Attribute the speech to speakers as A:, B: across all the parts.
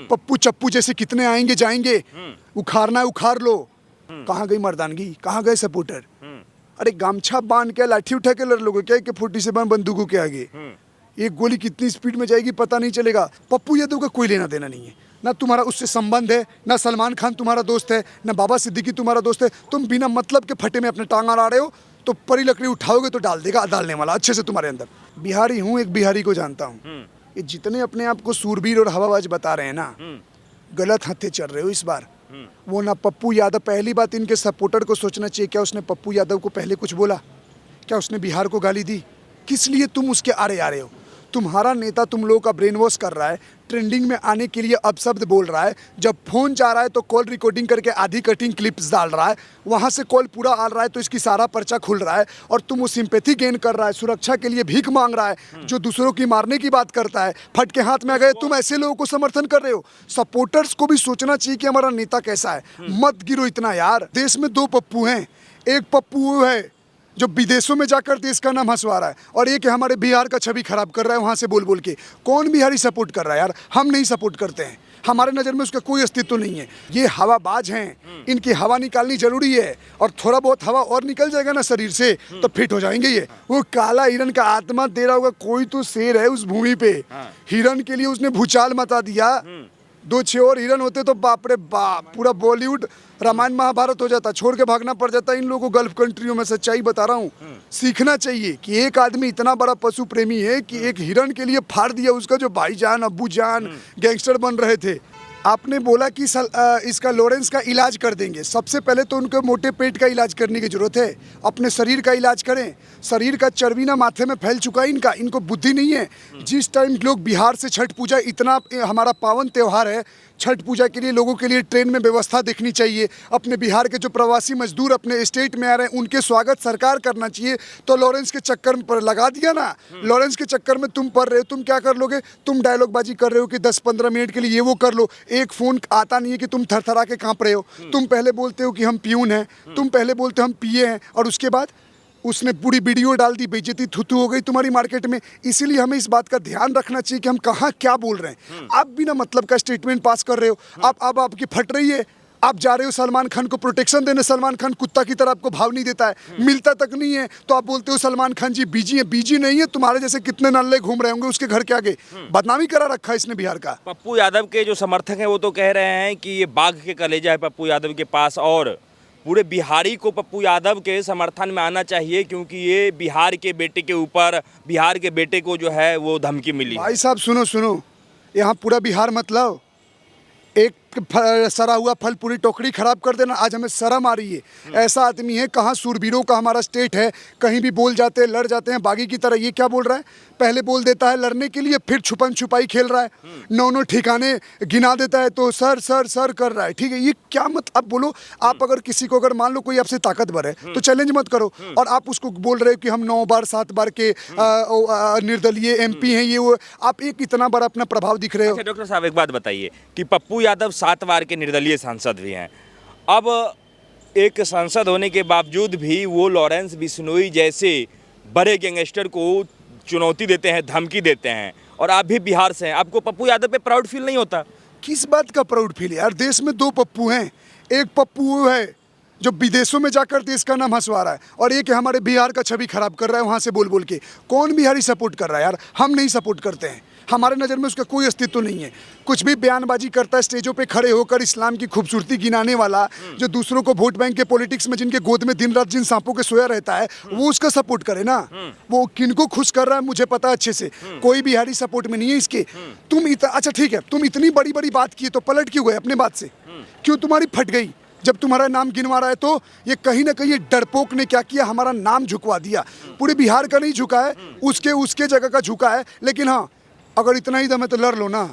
A: पप्पू चप्पू जैसे कितने आएंगे जाएंगे, उखाड़ना है उखाड़ लो। कहाँ गई मर्दानगी, कहाँ गए सपोर्टर? अरे गामछा बांध के लाठी उठा के लड़ लोगे क्या कि 47 बंदूकों के आगे? एक गोली कितनी स्पीड में जाएगी पता नहीं चलेगा। पप्पू यादव का कोई लेना देना नहीं है, ना तुम्हारा उससे संबंध है, ना सलमान खान तुम्हारा दोस्त है, ना बाबा सिद्दीकी तुम्हारा दोस्त है। तुम बिना मतलब के फटे में अपने टांग अड़ा रहे हो, तो परी लकड़ी उठाओगे तो डाल देगा डालने वाला अच्छे से तुम्हारे अंदर। बिहारी हूँ, एक बिहारी को जानता हूँ। ये जितने अपने आप को सूरबीर और हवाबाज बता रहे हैं ना, गलत हत्थे चल रहे हो इस बार। वो ना पप्पू यादव, पहली बात इनके सपोर्टर को सोचना चाहिए, क्या उसने पप्पू यादव को पहले कुछ बोला? क्या उसने बिहार को गाली दी? किस लिए तुम उसके आरे आ रहे हो? तुम्हारा नेता तुम लोगों का ब्रेन वॉश कर रहा है, ट्रेंडिंग में आने के लिए अपशब्द बोल रहा है। जब फोन जा रहा है तो कॉल रिकॉर्डिंग करके आधी कटिंग क्लिप्स डाल रहा है, वहाँ से कॉल पूरा आ रहा है तो इसकी सारा पर्चा खुल रहा है। और तुम वो सिंपैथी गेन कर रहा है, सुरक्षा के लिए भीख मांग रहा है, जो दूसरों की मारने की बात करता है। फट के हाथ में आ गए, तुम ऐसे लोगों को समर्थन कर रहे हो। सपोर्टर्स को भी सोचना चाहिए कि हमारा नेता कैसा है। मत गिरो इतना यार। देश में 2 पप्पू हैं, एक पप्पू वो है जो विदेशों में जाकर देश का नाम हंसवा रहा है, और एक हमारे बिहार का छवि खराब कर रहा है वहाँ से बोल बोल के। कौन बिहारी सपोर्ट कर रहा है यार? हम नहीं सपोर्ट करते हैं, हमारे नज़र में उसका कोई अस्तित्व नहीं है। ये हवाबाज हैं, इनकी हवा निकालनी जरूरी है, और थोड़ा बहुत हवा और निकल जाएगा ना शरीर से तो फिट हो जाएंगे ये। वो काला हिरन का आत्मा दे रहा होगा, कोई तो शेर है उस भूमि पे, हिरन के लिए उसने भूचाल मचा दिया। 2-6 और हिरन होते तो बाप रे बाप, पूरा बॉलीवुड रामायण महाभारत हो जाता, छोड़ के भागना पड़ जाता इन लोगों को गल्फ कंट्रियों में। सच्चाई बता रहा हूँ, सीखना चाहिए कि एक आदमी इतना बड़ा पशु प्रेमी है कि एक हिरन के लिए फाड़ दिया उसका जो भाईजान अब्बू जान गैंगस्टर बन रहे थे। आपने बोला कि इसका लॉरेंस का इलाज कर देंगे। सबसे पहले तो उनके मोटे पेट का इलाज करने की जरूरत है, अपने शरीर का इलाज करें। शरीर का चर्बी ना माथे में फैल चुका है इनका, इनको बुद्धि नहीं है। जिस टाइम लोग बिहार से छठ पूजा, इतना हमारा पावन त्यौहार है, छठ पूजा के लिए लोगों के लिए ट्रेन में व्यवस्था देखनी चाहिए। अपने बिहार के जो प्रवासी मजदूर अपने स्टेट में आ रहे हैं उनके स्वागत सरकार करना चाहिए। तो लॉरेंस के चक्कर पर लगा दिया ना, लॉरेंस के चक्कर में तुम पड़ रहे हो। तुम क्या कर लोगे? तुम डायलॉग बाजी कर रहे हो कि 10-15 मिनट के लिए ये वो कर लो। एक फ़ोन आता नहीं है कि तुम थरथरा के काँप रहे हो। तुम पहले बोलते हो कि हम प्यून हैं, तुम पहले बोलते हो हम पिए हैं, और उसके बाद उसने पूरी वीडियो डाल दी, बेइज्जती थुथु हो गई तुम्हारी मार्केट में। इसीलिए हमें इस बात का ध्यान रखना चाहिए कि हम कहाँ क्या बोल रहे हैं। आप बिना मतलब का स्टेटमेंट पास कर रहे हो। अब आपकी फट रही है, आप जा रहे हो सलमान खान को प्रोटेक्शन देने। सलमान खान कुत्ता की तरह आपको भाव नहीं देता है, मिलता तक नहीं है, तो आप बोलते हो सलमान खान जी बीजी है। बीजी नहीं है, तुम्हारे जैसे कितने नल्ले घूम रहे होंगे उसके घर के आगे। बदनामी करा रखा है इसने बिहार का।
B: पप्पू यादव के जो समर्थक हैं वो तो कह रहे हैं कि ये बाघ के कलेजा है पप्पू यादव के पास, और पूरे बिहारी को पप्पू यादव के समर्थन में आना चाहिए, क्योंकि ये बिहार के बेटे के ऊपर, बिहार के बेटे को जो है वो धमकी मिली।
A: भाई साहब सुनो, यहाँ पूरा बिहार मत लाओ। एक सरा हुआ फल पूरी टोकरी खराब कर देना, आज हमें शर्म आ रही है। ऐसा आदमी है, कहाँ सूरबीरों का हमारा स्टेट है, कहीं भी बोल जाते हैं, लड़ जाते हैं बागी की तरह। ये क्या बोल रहा है? पहले बोल देता है लड़ने के लिए, फिर छुपन छुपाई खेल रहा है, 9 ठिकाने गिना देता है तो सर सर सर कर रहा है। ठीक है, ये क्या मतलब? बोलो, आप अगर किसी को, अगर मान लो कोई आपसे ताकतवर है तो चैलेंज मत करो, और आप उसको बोल रहे हो कि हम 9 बार 7 बार के निर्दलीय MP हैं, ये वो। आप एक इतना बड़ा अपना प्रभाव दिख रहे हो।
B: अच्छा डॉक्टर साहब, एक बात बताइए कि पप्पू यादव 7 बार के निर्दलीय सांसद भी हैं। अब एक सांसद होने के बावजूद भी वो लॉरेंस बिश्नोई जैसे बड़े गैंगस्टर को चुनौती देते हैं, धमकी देते हैं, और आप भी बिहार से हैं। आपको पप्पू यादव पे प्राउड फील नहीं होता?
A: किस बात का प्राउड फील है यार? देश में 2 पप्पू हैं, एक पप्पू वो है जो विदेशों में जाकर देश का नाम हंसवा रहा है, और एक हमारे बिहार का छवि खराब कर रहा है वहाँ से बोल बोल के। कौन बिहारी सपोर्ट कर रहा है यार? हम नहीं सपोर्ट करते हैं, हमारे नज़र में उसका कोई अस्तित्व नहीं है। कुछ भी बयानबाजी करता है स्टेजों पे खड़े होकर, इस्लाम की खूबसूरती गिनाने वाला, जो दूसरों को वोट बैंक के पॉलिटिक्स में, जिनके गोद में दिन रात जिन सांपों के सोया रहता है, वो उसका सपोर्ट करे ना। वो किनको खुश कर रहा है मुझे पता अच्छे से, कोई बिहारी सपोर्ट में नहीं है इसके। तुम अच्छा ठीक है, तुम इतनी बड़ी बड़ी बात की तो पलट क्यों गए अपने बात से? क्यों तुम्हारी फट गई? जब तुम्हारा नाम गिनवा रहा है तो ये कहीं ना कहीं डरपोक ने क्या किया, हमारा नाम झुकवा दिया। पूरे बिहार का नहीं झुका है, उसके जगह का झुका है। लेकिन हाँ, अगर इतना ही दम है तो लड़ लो ना,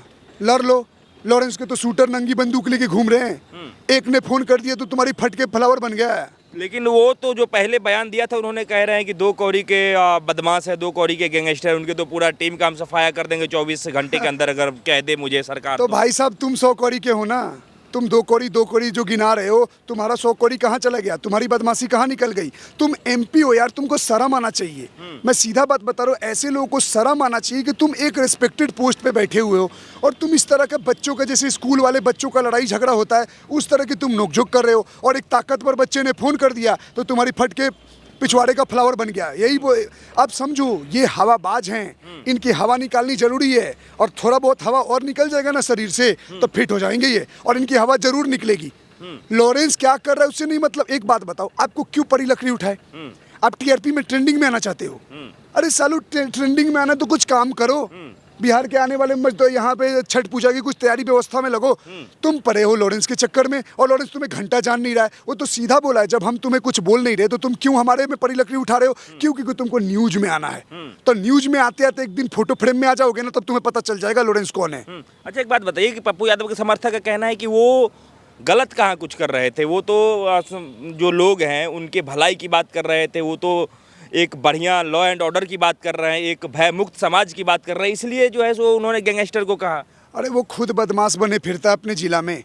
A: लड़ लो। लॉरेंस के तो शूटर नंगी बंदूक लेके घूम रहे हैं, एक ने फोन कर दिया तो तुम्हारी फट के फ्लावर बन गया है।
B: लेकिन वो तो जो पहले बयान दिया था, उन्होंने कह रहे हैं कि 2 कौड़ी के बदमाश है, 2 कौड़ी के गैंगस्टर, उनके तो पूरा टीम का हम सफाया कर देंगे 24 घंटे के अंदर, अगर कह दे मुझे सरकार।
A: तो भाई साहब तुम 100 कौड़ी के हो ना, तुम दो कौड़ी जो गिना रहे हो, तुम्हारा 100 कौड़ी कहाँ चला गया, तुम्हारी बदमाशी कहाँ निकल गई। तुम एमपी हो यार, तुमको शर्म आना चाहिए। मैं सीधा बात बता रहा हूँ, ऐसे लोगों को शर्म आना चाहिए कि तुम एक रिस्पेक्टेड पोस्ट पे बैठे हुए हो और तुम इस तरह के बच्चों का, जैसे स्कूल वाले बच्चों का लड़ाई झगड़ा होता है उस तरह की तुम नोकझोंक कर रहे हो। और एक ताकतवर बच्चे ने फ़ोन कर दिया तो तुम्हारी फट के पिछवाड़े का फ्लावर बन गया। यही वो, अब समझो ये हवाबाज हैं, इनकी हवा निकालनी जरूरी है। और थोड़ा बहुत हवा और निकल जाएगा ना शरीर से तो फिट हो जाएंगे ये, और इनकी हवा जरूर निकलेगी। लॉरेंस क्या कर रहा है उससे नहीं मतलब। एक बात बताओ, आपको क्यों पड़ी लकड़ी उठाए? आप टीआरपी में ट्रेंडिंग में आना चाहते हो? अरे सालू, ट्रेंडिंग में आना तो कुछ काम करो। बिहार के आने वाले तो यहाँ पे छठ पूजा की कुछ तैयारी व्यवस्था में लगो। तुम पड़े हो लॉरेंस के चक्कर में, और लॉरेंस तुम्हें घंटा जान नहीं रहा है। वो तो सीधा बोला है, जब हम तुम्हें कुछ बोल नहीं रहे तो तुम क्यों हमारे में पड़ी लकड़ी उठा रहे हो? क्यों? क्योंकि तुमको न्यूज में आना है। तो न्यूज में आते आते एक दिन फोटो फ्रेम में आ जाओगे ना, तब तुम्हें पता चल जाएगा लॉरेंस कौन है।
B: अच्छा, एक बात बताइए कि पप्पू यादव के समर्थक का कहना है कि वो गलत कहाँ कुछ कर रहे थे, वो तो जो लोग हैं उनके भलाई की बात कर रहे थे, वो तो एक बढ़िया लॉ एंड ऑर्डर की बात कर रहे हैं, एक भय मुक्त समाज की बात कर रहे हैं, इसलिए जो है सो उन्होंने गैंगस्टर को कहा।
A: अरे वो खुद बदमाश बने फिरता है अपने जिला में।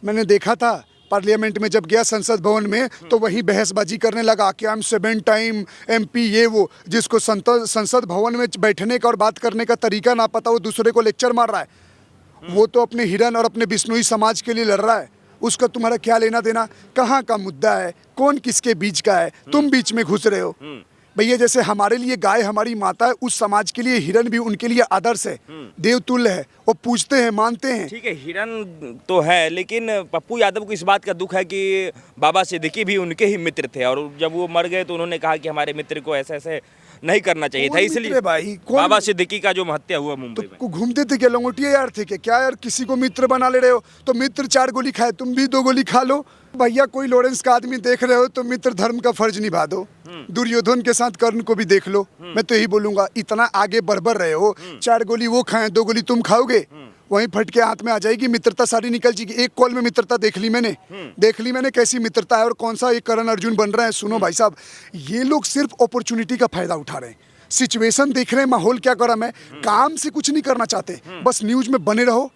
A: मैंने देखा था पार्लियामेंट में जब गया संसद भवन में, तो वही बहसबाजी करने लगा कि आई एम 7 टाइम एमपी, ये वो। जिसको संसद भवन में बैठने का और बात करने का तरीका ना पता, वो दूसरे को लेक्चर मार रहा है। वो तो अपने हिरन और अपने बिश्नोई समाज के लिए लड़ रहा है। उसका तुम्हारा क्या लेना देना? कहाँ का मुद्दा है, कौन किसके बीच का है, तुम बीच में घुस रहे हो। भैया जैसे हमारे लिए गाय हमारी माता है, उस समाज के लिए हिरन भी उनके लिए आदर्श है, देवतुल्य है। वो पूजते हैं, मानते हैं।
B: ठीक है, हिरन तो है, लेकिन पप्पू यादव को इस बात का दुख है कि बाबा सिद्दीकी भी उनके ही मित्र थे, और जब वो मर गए तो उन्होंने कहा कि हमारे मित्र को ऐसे ऐसे नहीं करना चाहिए था, इसलिए
A: भाई
B: बाबा सिद्दीकी का जो हत्या हुआ मुंबई में।
A: तो घूमते थे क्या लंगोटिया यार थे क्या यार? किसी को मित्र बना ले रहे हो तो मित्र 4 गोली खाए, तुम भी 2 गोली खा लो। भैया कोई लॉरेंस का आदमी देख रहे हो तो मित्र धर्म का फर्ज निभा दो। दुर्योधन के साथ कर्ण को भी देख लो। मैं तो यही बोलूंगा, इतना आगे बढ़ रहे हो, 4 गोली वो खाएं, 2 गोली तुम खाओगे, वहीं फट के हाथ में आ जाएगी, मित्रता सारी निकल जाएगी। एक कॉल में मित्रता देख ली मैंने कैसी मित्रता है और कौन सा एक करण अर्जुन बन रहे हैं। सुनो भाई साहब, ये लोग सिर्फ अपॉर्चुनिटी का फायदा उठा रहे हैं, सिचुएशन देख रहे हैं, माहौल क्या गरम है, काम से कुछ नहीं करना चाहते, बस न्यूज में बने रहो।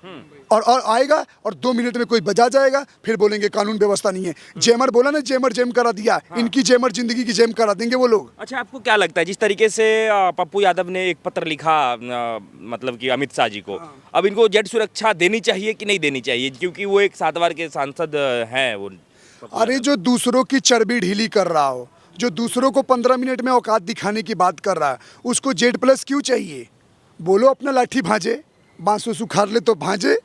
A: और आएगा और 2 मिनट में कोई बजा जाएगा, फिर बोलेंगे कानून व्यवस्था नहीं है। जेमर बोला ना, जेमर जेम करा दिया। इनकी जेमर जिंदगी की जेम करा देंगे वो लोग।
B: अच्छा, आपको क्या लगता है जिस तरीके से पप्पू यादव ने एक पत्र लिखा मतलब कि अमित शाह जी को, अब इनको जेड सुरक्षा देनी चाहिए कि नहीं देनी चाहिए? क्योंकि वो एक 7 बार के सांसद हैं वो।
A: अरे जो दूसरों की चर्बी ढीली कर रहा हो, जो दूसरों को 15 मिनट में औकात दिखाने की बात कर रहा है, उसको जेड+ क्यों चाहिए? बोलो अपना लाठी भांजे, बांसो सुखार ले तो भांजे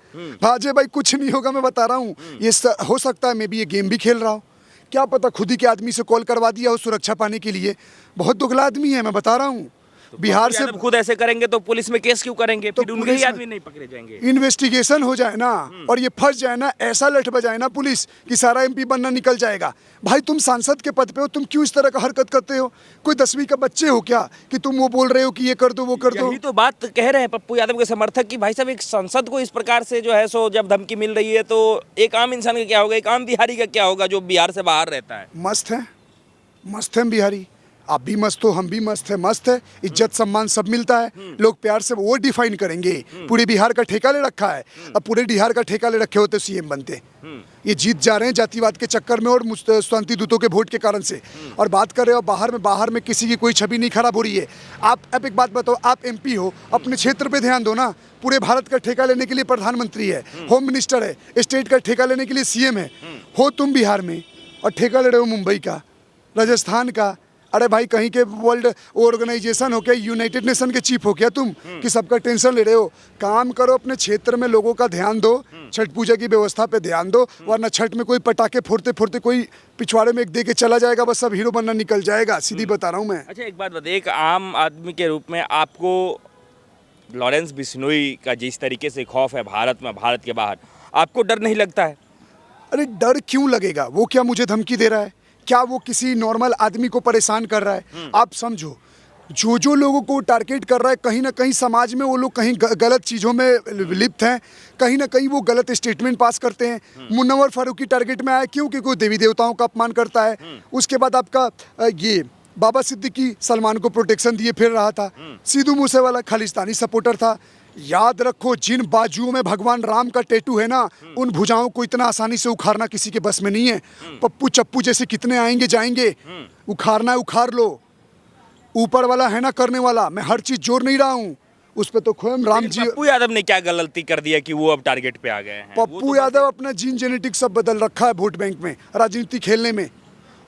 A: भाई, कुछ नहीं होगा। मैं बता रहा हूँ, ये हो सकता है मैं भी ये गेम भी खेल रहा हूँ, क्या पता खुद ही के आदमी से कॉल करवा दिया हो सुरक्षा पाने के लिए। बहुत दुगला आदमी है, मैं बता रहा हूँ।
B: तो
A: बिहार से
B: खुद ऐसे करेंगे तो पुलिस में केस क्यों करेंगे?
A: तो
B: फिर उनके ही आदमी नहीं पकड़े जाएंगे।
A: इन्वेस्टिगेशन हो जाए ना, और ये फंस जाए ना, ऐसा लठ बजाए ना पुलिस कि सारा एमपी बनना निकल जाएगा। भाई तुम सांसद के पद पे हो, तुम क्यों इस तरह का हरकत करते हो? कोई 10वीं का बच्चे हो क्या कि तुम वो बोल रहे हो कि ये कर दो वो कर दो?
B: यही तो बात कह रहे हैं पप्पू यादव के समर्थक कि भाई साहब, एक सांसद को इस प्रकार से जो है सो जब धमकी मिल रही है तो एक आम इंसान का क्या होगा, एक आम बिहारी का क्या होगा जो बिहार से बाहर रहता है?
A: मस्त है बिहारी, आप भी मस्त हो, हम भी मस्त है। इज्जत सम्मान सब मिलता है, लोग प्यार से वो डिफाइन करेंगे। पूरे बिहार का ठेका ले रखा है, अब पूरे बिहार का ठेका ले रखे होते सीएम बनते। ये जीत जा रहे हैं जातिवाद के चक्कर में और शांति दूतों के वोट के कारण से। और बात कर रहे हो बाहर में किसी की कोई छवि नहीं खराब हो रही है। आप अब एक बात बताओ, आप एमपी हो, अपने क्षेत्र पे ध्यान दो ना। पूरे भारत का ठेका लेने के लिए प्रधानमंत्री है, होम मिनिस्टर है, स्टेट का ठेका लेने के लिए सीएम है। हो तुम बिहार में और ठेका ले रहे हो मुंबई का, राजस्थान का। अरे भाई कहीं के वर्ल्ड ऑर्गेनाइजेशन हो क्या, यूनाइटेड नेशन के चीफ हो क्या तुम कि सबका टेंशन ले रहे हो? काम करो, अपने क्षेत्र में लोगों का ध्यान दो, छठ पूजा की व्यवस्था पे ध्यान दो, वरना छठ में कोई पटाखे फोड़ते कोई पिछवाड़े में एक दे के चला जाएगा, बस सब हीरो बनना निकल जाएगा। सीधी बता रहा हूँ मैं।
B: अच्छा, एक बात बताइए, एक आम आदमी के रूप में आपको लॉरेंस बिश्नोई का जिस तरीके से खौफ है भारत में, भारत के बाहर, आपको डर नहीं लगता है?
A: अरे डर क्यों लगेगा? वो क्या मुझे धमकी दे रहा है? क्या वो किसी नॉर्मल आदमी को परेशान कर रहा है? आप समझो, जो लोगों को टारगेट कर रहा है, कहीं ना कहीं समाज में वो लोग कहीं गलत चीज़ों में लिप्त हैं, कहीं ना कहीं वो गलत स्टेटमेंट पास करते हैं। मुनव्वर फारूकी टारगेट में आया क्यों? क्योंकि वो देवी देवताओं का अपमान करता है। उसके बाद आपका ये बाबा सिद्दीकी सलमान को प्रोटेक्शन दिए फिर रहा था। सिद्धू मूसेवाला खालिस्तानी सपोर्टर था। याद रखो, जिन बाजुओं में भगवान राम का टैटू है ना, उन भुजाओं को इतना आसानी से उखाड़ना किसी के बस में नहीं है। पप्पू चप्पू जैसे कितने आएंगे जाएंगे, उखाड़ना है उखाड़ लो। ऊपर वाला है ना करने वाला, मैं हर चीज जोड़ नहीं रहा हूँ उस पे। तो खुद राम जी,
B: पप्पू यादव ने क्या गलती कर दिया कि वो अब टारगेट पे आ गए हैं?
A: पप्पू यादव अपना जीन जेनेटिक सब बदल रखा है वोट बैंक में, राजनीति खेलने में।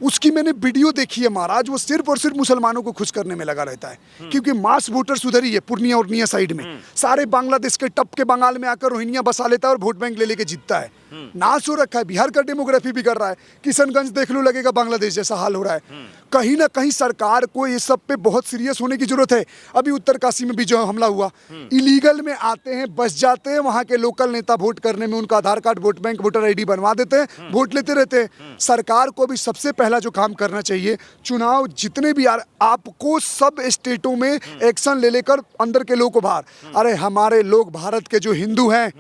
A: उसकी मैंने वीडियो देखी है महाराज, वो सिर्फ और सिर्फ मुसलमानों को खुश करने में लगा रहता है, क्योंकि मास वोटर्स उधर ही है, पूर्णिया उर्निया साइड में। सारे बांग्लादेश के टप के बंगाल में आकर रोहिंग्या बसा लेता है और वोट बैंक ले लेके जीतता है। नाश हो रखा है, बिहार का डेमोग्राफी भी कर रहा है। किशनगंज देख लो, लगेगा बांग्लादेश जैसा हाल हो रहा है। कहीं ना कहीं सरकार को ये सब पे बहुत सीरियस होने की जरूरत है। अभी उत्तरकाशी में भी जो हमला हुआ, इलीगल में आते हैं, बस जाते हैं, वहां के लोकल नेता वोट करने में उनका Aadhaar card, vote bank, voter ID बनवा देते हैं, वोट लेते रहते हैं। सरकार को भी सबसे पहला जो काम करना चाहिए, चुनाव जितने भी आपको सब स्टेटों में एक्शन ले लेकर अंदर के लोगों को बाहर। अरे हमारे लोग भारत के जो हिंदू हैं,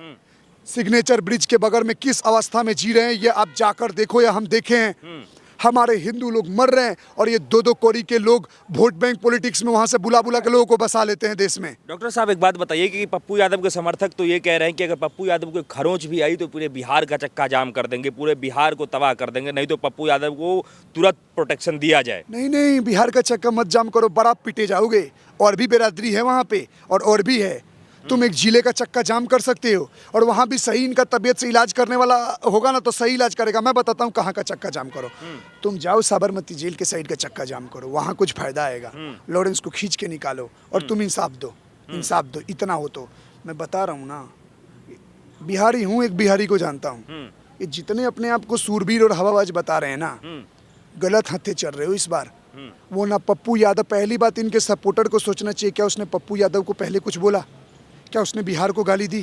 A: सिग्नेचर ब्रिज के बगल में किस अवस्था में जी रहे हैं, ये आप जाकर देखो या हम देखे हैं। हमारे हिंदू लोग मर रहे हैं और ये दो दो कोरी के लोग वोट बैंक पॉलिटिक्स में वहां से बुला बुला के लोगों को बसा लेते हैं देश में।
B: डॉक्टर साहब एक बात बताइए कि पप्पू यादव के समर्थक तो ये कह रहे हैं कि अगर पप्पू यादव को खरोंच भी आई तो पूरे बिहार का चक्का जाम कर देंगे, पूरे बिहार को तबाह कर देंगे, नहीं तो पप्पू यादव को तुरंत प्रोटेक्शन दिया जाए।
A: नहीं नहीं, बिहार का चक्का मत जाम करो, बड़ा पिटे जाओगे। और भी बिरादरी है वहाँ पे, और भी है। तुम एक जिले का चक्का जाम कर सकते हो, और वहाँ भी सही इनका तबीयत से इलाज करने वाला होगा ना तो सही इलाज करेगा। मैं बताता हूँ कहाँ का चक्का जाम करो। तुम जाओ साबरमती जेल के साइड का चक्का जाम करो, वहाँ कुछ फायदा आएगा। लॉरेंस को खींच के निकालो और तुम इंसाफ दो, इंसाफ दो। इतना हो तो मैं बता रहा हूँ ना, बिहारी हूँ, एक बिहारी को जानता हूँ। ये जितने अपने आप को सूरबीर और हवाबाज बता रहे हैं ना, गलत हत्थे चल रहे हो इस बार। वो ना पप्पू यादव, पहली बात इनके सपोर्टर को सोचना चाहिए, क्या उसने पप्पू यादव को पहले कुछ बोला? क्या उसने बिहार को गाली दी?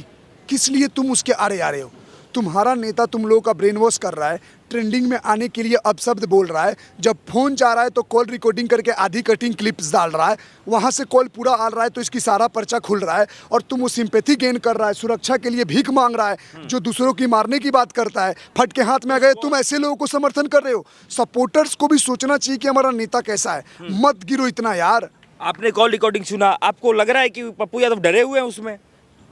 A: किस लिए तुम उसके आरे आ रहे हो? तुम्हारा नेता तुम लोगों का ब्रेन वॉश कर रहा है, ट्रेंडिंग में आने के लिए अपशब्द बोल रहा है। जब फोन जा रहा है तो कॉल रिकॉर्डिंग करके आधी कटिंग क्लिप्स डाल रहा है, वहां से कॉल पूरा आ रहा है तो इसकी सारा पर्चा खुल रहा है। और तुम वो सिंपैथी गेन कर रहा है, सुरक्षा के लिए भीख मांग रहा है, जो दूसरों की मारने की बात करता है। फट के हाथ में आ गए, तुम ऐसे लोगों को समर्थन कर रहे हो। सपोर्टर्स को भी सोचना चाहिए कि हमारा नेता कैसा है। मत गिरो इतना यार।
B: आपने कॉल रिकॉर्डिंग सुना, आपको लग रहा है कि पप्पू यादव डरे हुए हैं उसमें?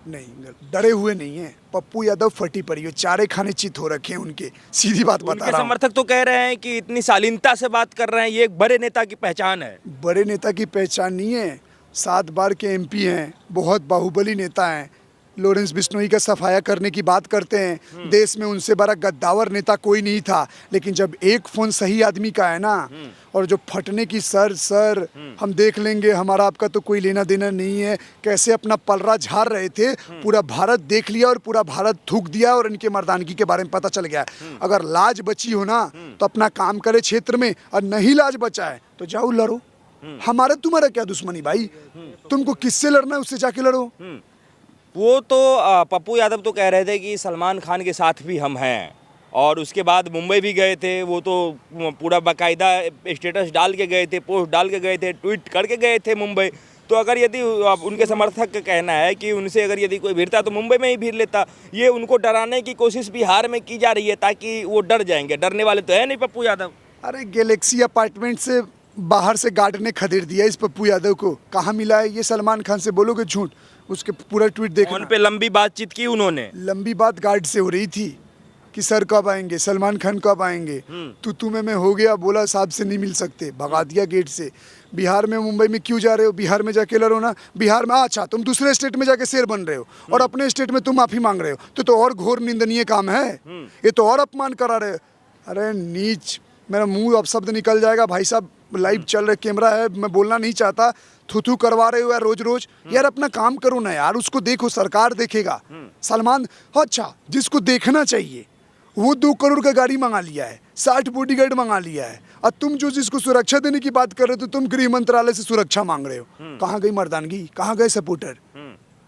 A: नहीं, डरे हुए नहीं है। पप्पू यादव फटी पड़ी हो, चारे खाने चित हो रखे हैं उनके, सीधी बात बता
B: उनके
A: रहा हूं।
B: समर्थक तो कह रहे हैं कि इतनी शालीनता से बात कर रहे हैं, ये एक बड़े नेता की पहचान है।
A: बड़े नेता की पहचान नहीं है। 7 बार के एमपी हैं, बहुत बाहुबली नेता हैं। लॉरेंस बिश्नोई का सफाया करने की बात करते हैं। देश में उनसे बड़ा गद्दावर नेता कोई नहीं था। लेकिन जब एक फोन सही आदमी का है ना, और जो फटने की सर हम देख लेंगे, हमारा आपका तो कोई लेना देना नहीं है, कैसे अपना पलरा झाड़ रहे थे, पूरा भारत देख लिया और पूरा भारत थूक दिया और इनके मर्दानगी के बारे में पता चल गया। अगर लाज बची हो ना तो अपना काम करे क्षेत्र में, और नहीं लाज बचा है तो जाओ लड़ो। हमारा तुम्हारा क्या दुश्मनी भाई? तुमको किससे लड़ना है उससे जाके लड़ो।
B: वो तो पप्पू यादव तो कह रहे थे कि सलमान खान के साथ भी हम हैं, और उसके बाद मुंबई भी गए थे। वो तो पूरा बाकायदा स्टेटस डाल के गए थे, पोस्ट डाल के गए थे, ट्वीट करके गए थे मुंबई। तो अगर यदि उनके समर्थक का कहना है कि उनसे अगर यदि कोई भिड़ता तो मुंबई में ही भिड़ लेता, ये उनको डराने की कोशिश बिहार में की जा रही है ताकि वो डर जाएंगे। डरने वाले तो है नहीं पप्पू यादव।
A: अरे गैलेक्सी अपार्टमेंट से बाहर से गार्ड ने खदेड़ दिया इस पप्पू यादव को। कहाँ मिला है ये? सलमान खान से बोलोगे झूठ, उसके पूरा ट्वीट देखना।
B: फोन पे लंबी बातचीत की उन्होंने।
A: लंबी बात गार्ड से हो रही थी कि सर कब आएंगे, सलमान खान कब आएंगे। तो तुम्हें मैं हो गया, बोला साहब से नहीं मिल सकते, भगा दिया गेट से। बिहार में मुंबई में क्यों जा रहे हो? बिहार में जाके लड़ो ना। बिहार में अच्छा, तुम दूसरे स्टेट में जाके शेर बन रहे हो और अपने स्टेट में तुम माफी मांग रहे हो, तो और घोर निंदनीय काम है। ये तो और अपमान करा रहे हो। अरे नीच, मेरा मुंह अब शब्द निकल जाएगा भाई साहब, लाइव चल रहा कैमरा है, मैं बोलना नहीं चाहता। थू करवा रहे हो यार रोज रोज। यार अपना काम करो ना यार, उसको देखो, सरकार देखेगा। सलमान, अच्छा जिसको देखना चाहिए वो 2 करोड़ का गाड़ी मंगा लिया है, 60 बॉडीगार्ड मंगा लिया है, और तुम जो जिसको सुरक्षा देने की बात कर रहे हो तो तुम गृह मंत्रालय से सुरक्षा मांग रहे हो। कहाँ गई मर्दानगी? कहाँ गए सपोर्टर?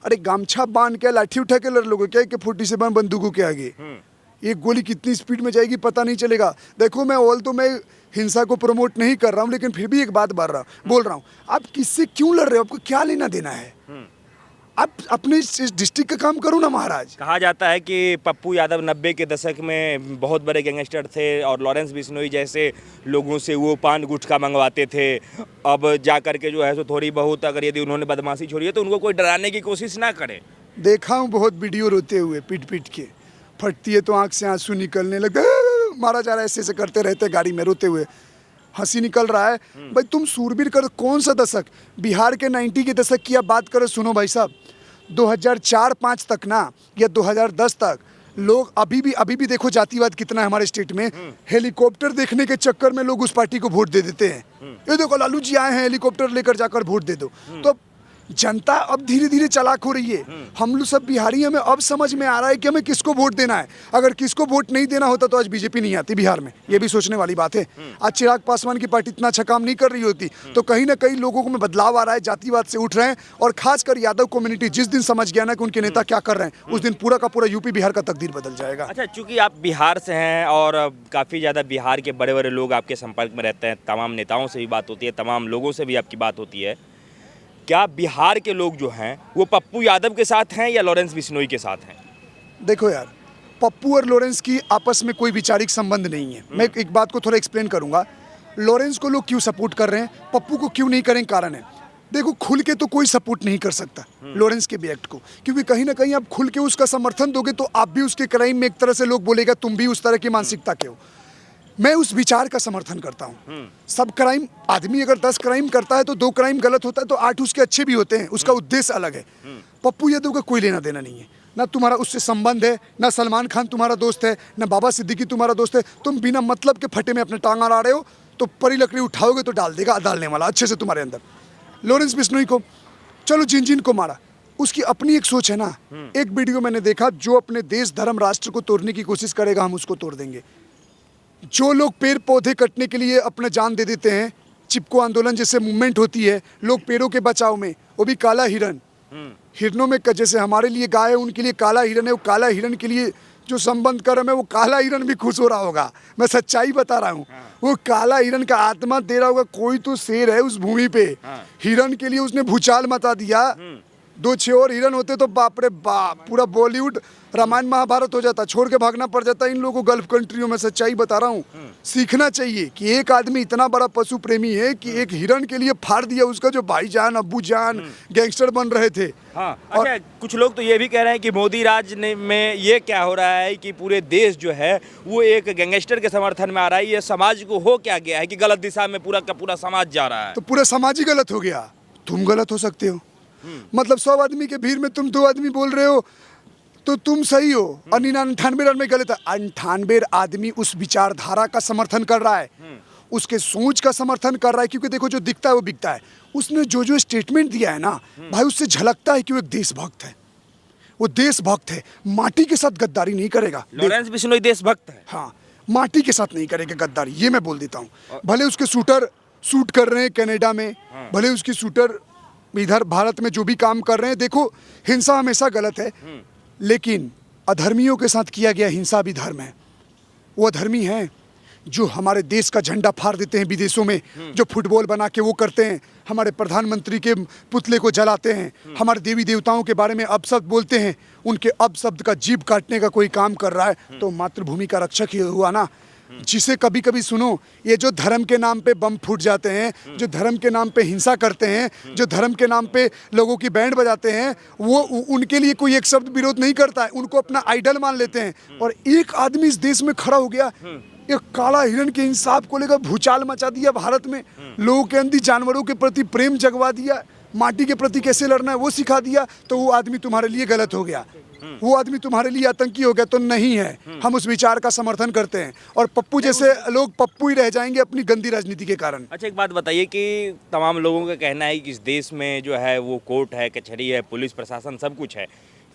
A: अरे गामछा बांध के लाठी उठा के लड़ लोगे क्या कि 47 बंदूकों के आगे? एक गोली कितनी स्पीड में जाएगी पता नहीं चलेगा। देखो मैं हिंसा को प्रमोट नहीं कर रहा हूँ, लेकिन फिर भी एक बात बोल रहा हूँ, आप किससे क्यों लड़ रहे हो? आपको क्या लेना देना है? आप अपने डिस्ट्रिक्ट का काम करो ना महाराज।
B: कहा जाता है कि पप्पू यादव 90 के दशक में बहुत बड़े गैंगस्टर थे और लॉरेंस बिश्नोई जैसे लोगों से वो पान गुटखा मंगवाते थे। अब जा कर के जो है सो थोड़ी बहुत अगर यदि उन्होंने बदमाशी छोड़ी है तो उनको कोई डराने की कोशिश ना करे।
A: देखा हूँ बहुत वीडियो रोते हुए पीट पीट के, फटती है तो आंख से आंसू निकलने लगते हैं, मारा जा रहा है, ऐसे ऐसे करते रहते गाड़ी में रोते हुए, हंसी निकल रहा है। भाई तुम सूरबीर कर, कौन सा दशक, बिहार के 90 के दशक की आप बात करो। सुनो भाई साहब, 2004-5 तक ना, या 2010 तक लोग अभी भी देखो जातिवाद कितना है हमारे स्टेट में। हेलीकॉप्टर देखने के चक्कर में लोग उस पार्टी को वोट दे देते हैं। ये देखो लालू जी आए हैं, हेलीकॉप्टर लेकर जाकर वोट दे दो। तो जनता अब धीरे धीरे चालाक हो रही है। हम लोग सब बिहारी, हमें अब समझ में आ रहा है कि हमें किसको वोट देना है। अगर किसको वोट नहीं देना होता तो आज बीजेपी नहीं आती बिहार में, ये भी सोचने वाली बात है। आज चिराग पासवान की पार्टी इतना अच्छा काम नहीं कर रही होती। तो कहीं ना कहीं लोगों को में बदलाव आ रहा है, जातिवाद से उठ रहे हैं। और खासकर यादव कम्युनिटी जिस दिन समझ गया ना कि उनके नेता क्या कर रहे हैं, उस दिन पूरा का पूरा यूपी बिहार का तकदीर बदल जाएगा।
B: अच्छा, चूंकि आप बिहार से हैं और काफ़ी ज़्यादा बिहार के बड़े बड़े लोग आपके संपर्क में रहते हैं, तमाम नेताओं से भी बात होती है, तमाम लोगों से भी आपकी बात होती है, क्या बिहार के लोग जो हैं वो पप्पू यादव के साथ हैं या लॉरेंस बिश्नोई के साथ हैं?
A: देखो यार, पप्पू और लॉरेंस की आपस में कोई वैचारिक संबंध नहीं है। मैं एक बात को थोड़ा एक्सप्लेन करूंगा। लॉरेंस को लोग क्यों सपोर्ट कर रहे हैं, पप्पू को क्यों नहीं करें, कारण है। देखो, खुल के तो कोई सपोर्ट नहीं कर सकता लॉरेंस के भी एक्ट को, क्योंकि कहीं ना कहीं आप खुल के उसका समर्थन दोगे तो आप भी उसके क्राइम में, एक तरह से लोग बोलेगा तुम भी उस तरह की मानसिकता के हो। मैं उस विचार का समर्थन करता हूँ। सब क्राइम, आदमी अगर 10 क्राइम करता है तो 2 क्राइम गलत होता है तो 8 उसके अच्छे भी होते हैं, उसका उद्देश्य अलग है। पप्पू यादव का कोई लेना देना नहीं है, ना तुम्हारा उससे संबंध है, ना सलमान खान तुम्हारा दोस्त है, ना बाबा सिद्दीकी तुम्हारा दोस्त है। तुम बिना मतलब के फटे में अपने टांग अड़ा रहे हो, तो परी लकड़ी उठाओगे तो डाल देगा डालने वाला अच्छे से तुम्हारे अंदर। लॉरेंस बिश्नोई को चलो जिन जिन को मारा, उसकी अपनी एक सोच है ना। एक वीडियो मैंने देखा, जो अपने देश धर्म राष्ट्र को तोड़ने की कोशिश करेगा हम उसको तोड़ देंगे। जो लोग पेड़ पौधे कटने के लिए अपना जान दे देते हैं, चिपको आंदोलन जैसे मूवमेंट होती है लोग पेड़ों के बचाव में, वो भी काला हिरन, हिरनों में जैसे हमारे लिए गाय है उनके लिए काला हिरन है, वो काला हिरन के लिए जो संबंध कर रहा है वो काला हिरन भी खुश हो रहा होगा। मैं सच्चाई बता रहा हूँ। वो काला हिरन का आत्मा दे रहा होगा, कोई तो शेर है उस भूमि पे, हिरन के लिए उसने भूचाल मचा दिया। 2-6 और हिरन होते तो बाप रे बाप, पूरा बॉलीवुड रामायण महाभारत हो जाता, छोड़ के भागना पड़ जाता इन लोगों को गल्फ कंट्रियों में। सच्चाई बता रहा हूँ। सीखना चाहिए कि एक आदमी इतना बड़ा पशु प्रेमी है कि एक हिरन के लिए फाड़ दिया उसका जो भाईजान अब्बू जान गैंगस्टर बन रहे थे।
B: हाँ, अच्छा, कुछ लोग तो ये भी कह रहे हैं कि मोदी राज में ये क्या हो रहा है कि पूरे देश जो है वो एक गैंगस्टर के समर्थन में आ रहा है। ये समाज को हो क्या गया है कि गलत दिशा में पूरा का पूरा समाज जा रहा है?
A: तो पूरा समाज ही गलत हो गया। तुम गलत हो सकते हो, मतलब 100 आदमी के भीड़ में तुम 2 आदमी बोल रहे हो तो तुम सही हो, और 99 आदमी गलत है। 98 आदमी उस विचारधारा का समर्थन कर रहा है, उसके सोच का समर्थन कर रहा है। क्योंकि देखो, जो दिखता है वो बिकता है। उसने जो स्टेटमेंट दिया है ना भाई, उससे झलकता है कि वो एक देशभक्त है। वो देशभक्त है, माटी के साथ गद्दारी नहीं करेगा।
B: लॉरेंस बिश्नोई देशभक्त है।
A: हाँ, माटी के साथ नहीं करेगा गद्दारी, ये मैं बोल देता हूँ। भले उसके शूटर शूट कर रहे हैं कनाडा में, भले उसके शूटर इधर भारत में जो भी काम कर रहे हैं। देखो, हिंसा हमेशा गलत है, लेकिन अधर्मियों के साथ किया गया हिंसा भी धर्म है। वो अधर्मी हैं जो हमारे देश का झंडा फाड़ देते हैं विदेशों में, जो फुटबॉल बना के वो करते हैं, हमारे प्रधानमंत्री के पुतले को जलाते हैं, हमारे देवी देवताओं के बारे में अपशब्द बोलते हैं। उनके अपशब्द का जीभ काटने का कोई काम कर रहा है तो मातृभूमि का रक्षक ही हुआ ना। जिसे कभी कभी सुनो, ये जो धर्म के नाम पे बम फूट जाते हैं, जो धर्म के नाम पे हिंसा करते हैं, जो धर्म के नाम पे लोगों की बैंड बजाते हैं, वो उनके लिए कोई एक शब्द विरोध नहीं करता है, उनको अपना आइडल मान लेते हैं। और एक आदमी इस देश में खड़ा हो गया, एक काला हिरन के इंसाफ को लेकर भूचाल मचा दिया भारत में, लोगों के अंदर जानवरों के प्रति प्रेम जगवा दिया, माटी के प्रति कैसे लड़ना है वो सिखा दिया। तो वो आदमी तुम्हारे लिए गलत हो गया, वो आदमी तुम्हारे लिए आतंकी हो गया तो नहीं है। हम उस विचार का समर्थन करते हैं, और पप्पू जैसे लोग पप्पू ही रह जाएंगे अपनी गंदी राजनीति के कारण।
B: अच्छा, एक बात बताइए कि तमाम लोगों का कहना है कि इस देश में जो है वो कोर्ट है, कचहरी है, पुलिस प्रशासन सब कुछ है,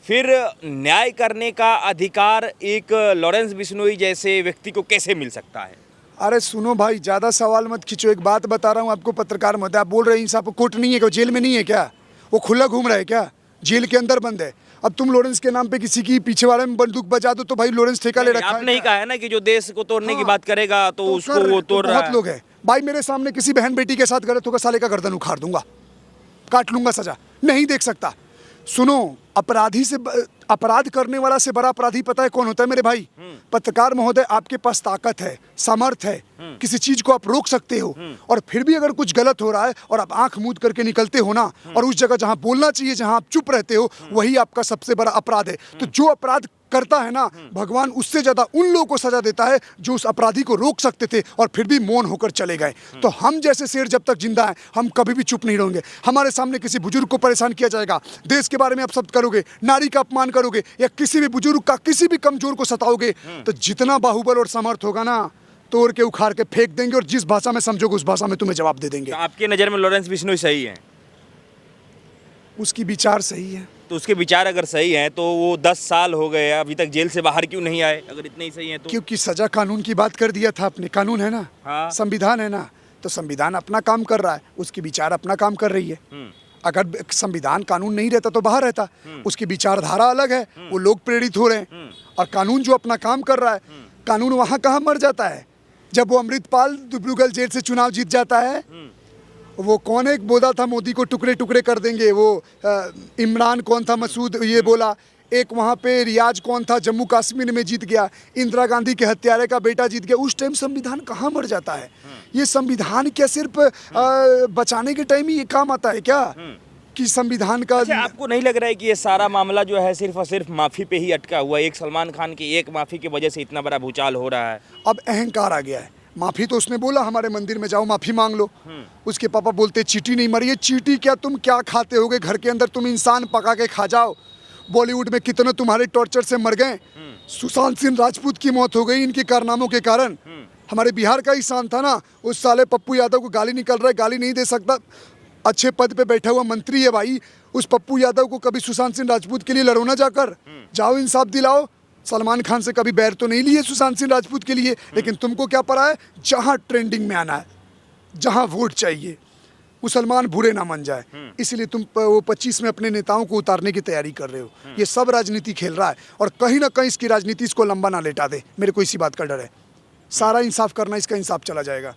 B: फिर न्याय करने का अधिकार एक लॉरेंस बिश्नोई जैसे व्यक्ति को कैसे मिल सकता है?
A: अरे सुनो भाई, ज़्यादा सवाल मत खींचो। एक बात बता रहा हूँ आपको, पत्रकार महोदय, आप बोल रहे हैं इंसाफ कोर्ट नहीं है क्या, जेल में नहीं है क्या, वो खुला घूम रहा है क्या, जेल के अंदर बंद है। अब तुम लॉरेंस के नाम पे किसी की पीछे वाले में बंदूक बजा दो तो भाई लॉरेंस ठेका ले रखा है।
B: आपने ही कहा है ना कि जो देश को तोड़ने की बात करेगा तो उसको वो तोड़ रहा है।
A: बहुत लोग हैं भाई, मेरे सामने किसी बहन बेटी के साथ गलत होगा, साले का गर्दन उखाड़ दूंगा, काट लूंगा, सजा नहीं देख सकता। सुनो, अपराध करने वाला से बड़ा अपराधी पता है कौन होता है मेरे भाई? पत्रकार महोदय, आपके पास ताकत है, सामर्थ है, किसी चीज को आप रोक सकते हो, और फिर भी अगर कुछ गलत हो रहा है और आप आंख मूंद करके निकलते हो ना, और उस जगह जहां बोलना चाहिए, जहां आप चुप रहते हो, वही आपका सबसे बड़ा अपराध है। तो जो अपराध करता है ना, भगवान उससे ज्यादा उन लोगों को सजा देता है जो उस अपराधी को रोक सकते थे और फिर भी मौन होकर चले गए। तो हम जैसे शेर जब तक जिंदा हैं, हम कभी भी चुप नहीं रहेंगे। हमारे सामने किसी बुजुर्ग को परेशान किया जाएगा, देश के बारे में आप शब्द करोगे, नारी का अपमान करोगे, या किसी भी बुजुर्ग का, किसी भी कमजोर को सताओगे, तो जितना बाहुबल और समर्थ होगा ना, तोड़ के उखाड़ के फेंक देंगे, और जिस भाषा में समझोगे उस भाषा में तुम्हें जवाब दे देंगे।
B: तो आपकी नज़र में लॉरेंस बिश्नोई सही है?
A: उसकी विचार सही है।
B: तो उसके विचार अगर सही हैं तो वो 10 साल हो गए, अभी तक जेल से बाहर क्यों नहीं आए, अगर इतने ही सही हैं तो?
A: क्योंकि सजा कानून की बात कर दिया था आपने। कानून है ना,
B: हाँ।
A: संविधान है ना, तो संविधान अपना काम कर रहा है, उसकी विचार अपना काम कर रही है। अगर संविधान कानून नहीं रहता तो बाहर रहता। उसकी विचारधारा अलग है, वो लोग प्रेरित हो रहे हैं, और कानून जो अपना काम कर रहा है, कानून वहाँ कहाँ मर जाता है? जब वो अमृतपाल डिब्रूगढ़ जेल से चुनाव जीत जाता है, वो कौन एक बोला था मोदी को टुकड़े टुकड़े कर देंगे, वो इमरान कौन था, मसूद ये बोला, एक वहाँ पे रियाज कौन था, जम्मू कश्मीर में जीत गया, इंदिरा गांधी के हत्यारे का बेटा जीत गया। उस टाइम संविधान कहाँ मर जाता है? ये संविधान क्या सिर्फ बचाने के टाइम ही ये काम आता है क्या, कि संविधान का?
B: अच्छा, आपको नहीं लग रहा है कि ये सारा मामला जो है सिर्फ और सिर्फ माफ़ी पे ही अटका हुआ है? एक सलमान खान की एक माफ़ी की वजह से इतना बड़ा भूचाल हो रहा है।
A: अब अहंकार आ गया है। माफ़ी तो उसने बोला, हमारे मंदिर में जाओ माफ़ी मांग लो। उसके पापा बोलते चींटी नहीं मरी है। चींटी क्या, तुम क्या खाते होगे घर के अंदर? तुम इंसान पका के खा जाओ। बॉलीवुड में कितने तुम्हारे टॉर्चर से मर गए। सुशांत सिंह राजपूत की मौत हो गई इनके कारनामों के कारण। हमारे बिहार का ही शान था ना, उस साले पप्पू यादव को गाली निकल रहा है, गाली नहीं दे सकता, अच्छे पद पे बैठा हुआ मंत्री है भाई। उस पप्पू यादव को कभी सुशांत सिंह राजपूत के लिए लड़ो ना, जाकर जाओ इंसाफ दिलाओ। सलमान खान से कभी बैर तो नहीं लिए सुशांत सिंह राजपूत के लिए, लेकिन तुमको क्या पड़ा है? जहां ट्रेंडिंग में आना है, जहां वोट चाहिए, मुसलमान बुरे ना मन जाए, इसलिए तुम वो 25 में अपने नेताओं को उतारने की तैयारी कर रहे हो। ये सब राजनीति खेल रहा है, और कहीं ना कहीं इसकी राजनीति इसको लंबा ना लेटा दे। मेरे को इसी बात का डर है। सारा इंसाफ करना, इसका इंसाफ चला जाएगा।